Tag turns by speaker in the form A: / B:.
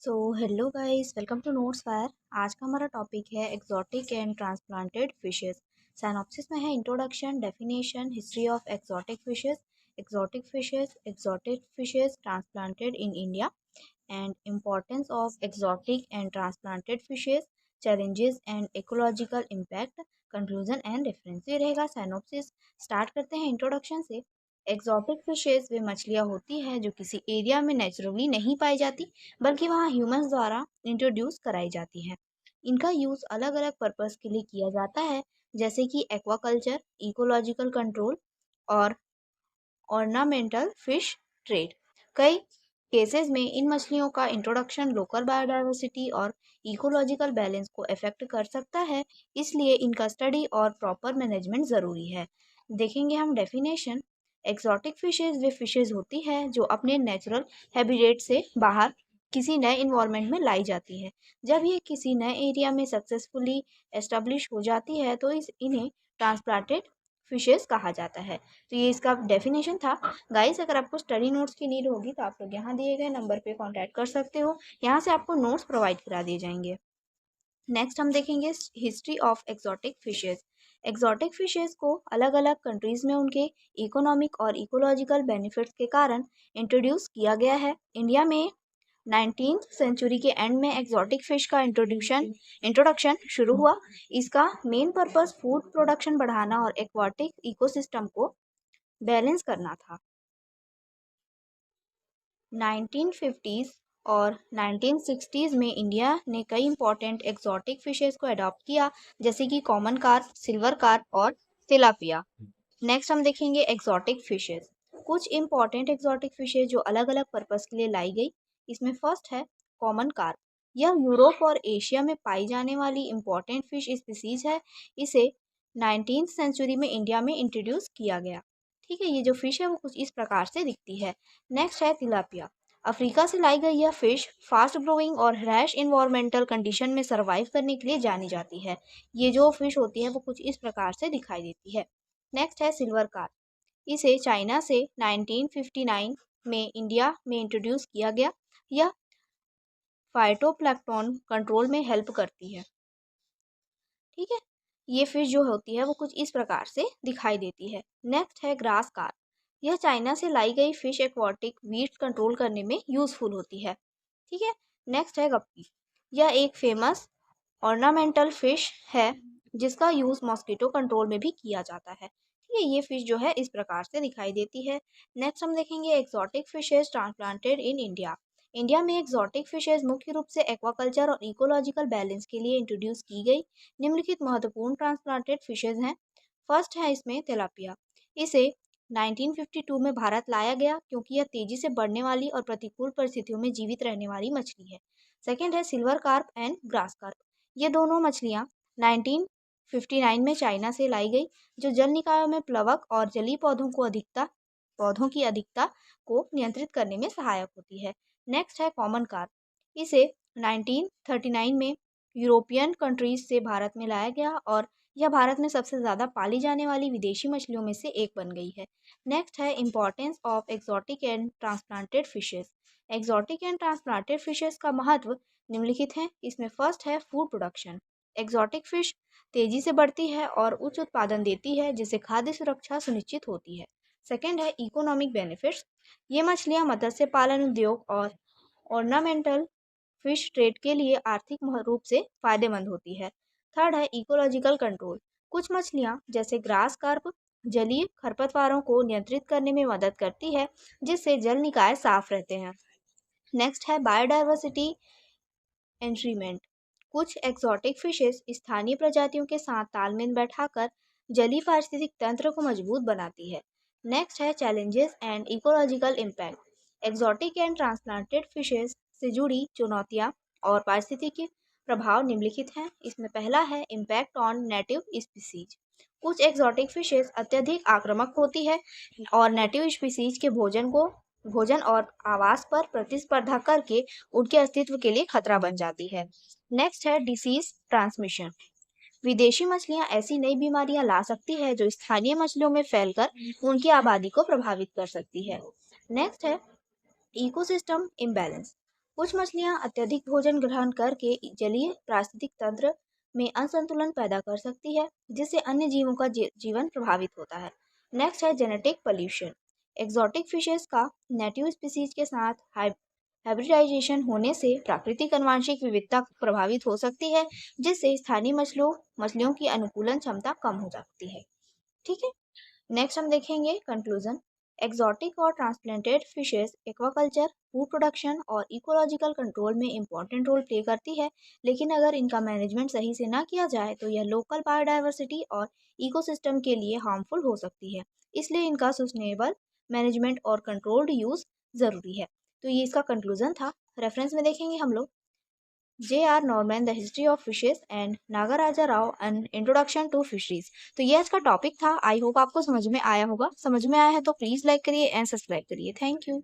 A: So hello guys, welcome to Notes Fire. आज का हमारा टॉपिक है exotic and transplanted fishes. Synopsis में है introduction, definition, history of exotic fishes transplanted in India and importance of exotic and transplanted fishes, challenges and ecological impact, conclusion and reference. ये रहेगा synopsis. Start करते हैं introduction से। Exotic fishes वे मछलियाँ होती हैं जो किसी एरिया में नेचुरली नहीं पाई जाती, बल्कि वहाँ ह्यूमंस द्वारा इंट्रोड्यूस कराई जाती हैं। इनका यूज़ अलग अलग पर्पस के लिए किया जाता है, जैसे कि एक्वाकल्चर, इकोलॉजिकल कंट्रोल और ऑर्नामेंटल फिश ट्रेड। कई केसेस में इन मछलियों का इंट्रोडक्शन लोकल बायोडाइवर्सिटी और इकोलॉजिकल बैलेंस को अफेक्ट कर सकता है, इसलिए इनका स्टडी और प्रॉपर मैनेजमेंट ज़रूरी है। देखेंगे हम डेफिनेशन। एक्सोटिक फिशेज वे फिशेज होती है जो अपने नेचुरल हैबिटेट से बाहर किसी नए इन्वायरमेंट में लाई जाती है। जब ये किसी नए एरिया में सक्सेसफुली एस्टेब्लिश हो जाती है तो इन्हें ट्रांसप्लांटेड फिशेस कहा जाता है। तो ये इसका डेफिनेशन था। गाइस, अगर आपको स्टडी नोट्स की नीड होगी तो आप लोग यहाँ दिए गए नंबर पे कांटेक्ट कर सकते हो। यहाँ से आपको नोट्स प्रोवाइड करा दिए जाएंगे। नेक्स्ट हम देखेंगे history of exotic fishes. Exotic fishes को अलग अलग कंट्रीज में उनके इकोनॉमिक और इकोलॉजिकल बेनिफिट्स के कारण इंट्रोड्यूस किया गया है। इंडिया में 19th सेंचुरी के एंड में एक्सोटिक फिश का इंट्रोडक्शन शुरू हुआ। इसका मेन पर्पस फूड प्रोडक्शन बढ़ाना और एक्वाटिक इकोसिस्टम को बैलेंस करना था। 1950s और 1960s में इंडिया ने कई इंपॉर्टेंट एक्सोटिक फिशेस को अडॉप्ट किया, जैसे कि कॉमन कार्प, सिल्वर कार्प और तिलापिया। नेक्स्ट हम देखेंगे एक्सोटिक फिशेस। कुछ इंपॉर्टेंट एक्सोटिक फिशेस जो अलग अलग पर्पस के लिए लाई गई, इसमें फर्स्ट है कॉमन कार्प। यह यूरोप और एशिया में पाई जाने वाली इंपॉर्टेंट फिश स्पीसीज है। इसे 19th सेंचुरी में इंडिया में इंट्रोड्यूस किया गया। ठीक है, ये जो फिश है वो कुछ इस प्रकार से दिखती है। नेक्स्ट है तिलापिया। अफ्रीका से लाई गई यह फिश फास्ट ग्रोइंग और रैश इन्वायरमेंटल कंडीशन में सर्वाइव करने के लिए जानी जाती है। ये जो फिश होती है वो कुछ इस प्रकार से दिखाई देती है। नेक्स्ट है सिल्वर कार्प। इसे चाइना से 1959 में इंडिया में इंट्रोड्यूस किया गया। यह फाइटोप्लैंक्टन कंट्रोल में हेल्प करती है। ठीक है, ये फिश जो होती है वो कुछ इस प्रकार से दिखाई देती है। नेक्स्ट है ग्रास कार्प। यह चाइना से लाई गई फिश एक्वाटिक वीट कंट्रोल करने में यूजफुल होती है। ठीक है, नेक्स्ट है गप्पी। यह एक फेमस ऑर्नामेंटल फिश है जिसका यूज मॉस्किटो कंट्रोल में भी किया जाता है। ठीक है, ये फिश जो है इस प्रकार से दिखाई देती है। नेक्स्ट हम देखेंगे exotic fishes transplanted in India. India में एक्सोटिक फिशेज मुख्य रूप से एक्वाकल्चर और इकोलॉजिकल बैलेंस के लिए इंट्रोड्यूस की गई। निम्नलिखित महत्वपूर्ण ट्रांसप्लांटेड फिशेज हैं। फर्स्ट है इसमें तिलापिया। इसे 1952 में भारत लाया गया क्योंकि यह तेजी से बढ़ने वाली और प्रतिकूल परिस्थितियों में जीवित रहने वाली मछली है। सेकेंड है silver carp and grass carp. ये दोनों मछलियाँ 1959 में चाइना से लाई गई, जो जल निकायों में प्लवक और जलीय पौधों की अधिकता को नियंत्रित करने में सहायक होती है। नेक्स्ट है कॉमन कार्प। इसे 1939 में यूरोपियन कंट्रीज से भारत में लाया गया और यह भारत में सबसे ज़्यादा पाली जाने वाली विदेशी मछलियों में से एक बन गई है। नेक्स्ट है importance of exotic and transplanted fishes. Exotic and transplanted fishes का महत्व निम्नलिखित है। इसमें फर्स्ट है फूड प्रोडक्शन। एक्सोटिक फिश तेजी से बढ़ती है और उच्च उत्पादन देती है, जिससे खाद्य सुरक्षा सुनिश्चित होती है। सेकेंड है इकोनॉमिक बेनिफिट्स। ये मछलियाँ मत्स्य पालन उद्योग और ऑर्नामेंटल फिश ट्रेड के लिए आर्थिक रूप से फायदेमंद होती है। थर्ड है इकोलॉजिकल कंट्रोल। कुछ मछलियाँ जैसे ग्रास कार्प जलीय खरपतवारों को नियंत्रित करने में मदद करती है, जिससे जल निकाय साफ रहते हैं। नेक्स्ट है बायोडाइवर्सिटी एंट्रीमेंट। कुछ एक्सोटिक फिशेस स्थानीय प्रजातियों के साथ तालमेल बैठाकर जलीय पारिस्थितिक तंत्र को मजबूत बनाती है। नेक्स्ट है challenges and ecological impact. Exotic and transplanted fishes से जुड़ी चुनौतियाँ और पारिस्थितिक प्रभाव निम्नलिखित हैं। इसमें पहला है इम्पैक्ट ऑन नेटिव स्पीसीज। कुछ एक्सोटिक फिशेस अत्यधिक आक्रामक होती है और नेटिव स्पीसीज के भोजन और आवास पर प्रतिस्पर्धा करके उनके अस्तित्व के लिए खतरा बन जाती है। नेक्स्ट है डिसीज ट्रांसमिशन। विदेशी मछलियां ऐसी नई बीमारियां ला सकती है जो स्थानीय मछलियों में फैलकर उनकी आबादी को प्रभावित कर सकती है। नेक्स्ट है इकोसिस्टम इम्बैलेंस। कुछ मछलियाँ अत्यधिक भोजन ग्रहण करके जलीय पारिस्थितिक तंत्र में असंतुलन पैदा कर सकती है, जिससे अन्य जीवों का जीवन प्रभावित होता है। नेक्स्ट है जेनेटिक पॉल्यूशन। एक्सोटिक फिशेस का नेटिव स्पीसीज के साथ हाइब्रिडाइजेशन होने से प्राकृतिक आनुवंशिक विविधता प्रभावित हो सकती है, जिससे स्थानीय मछलियों की अनुकूलन क्षमता कम हो जाती है। ठीक है। नेक्स्ट हम देखेंगे कंक्लूजन। एक्सोटिक और transplanted fishes aquaculture, food production और इकोलॉजिकल कंट्रोल में इंपॉर्टेंट रोल प्ले करती है, लेकिन अगर इनका मैनेजमेंट सही से ना किया जाए तो यह लोकल बायोडाइवर्सिटी और इकोसिस्टम के लिए हार्मफुल हो सकती है। इसलिए इनका सस्टेनेबल मैनेजमेंट और कंट्रोल्ड यूज ज़रूरी है। तो ये इसका कंक्लूजन था। रेफरेंस में देखेंगे हम लोग J.R. Norman, The History of Fishes and नागाराजा Rao, An Introduction to Fisheries। तो ये आज का टॉपिक था। आई होप आपको समझ में आया होगा। समझ में आया है तो प्लीज़ लाइक करिए एंड सब्सक्राइब करिए। Thank you.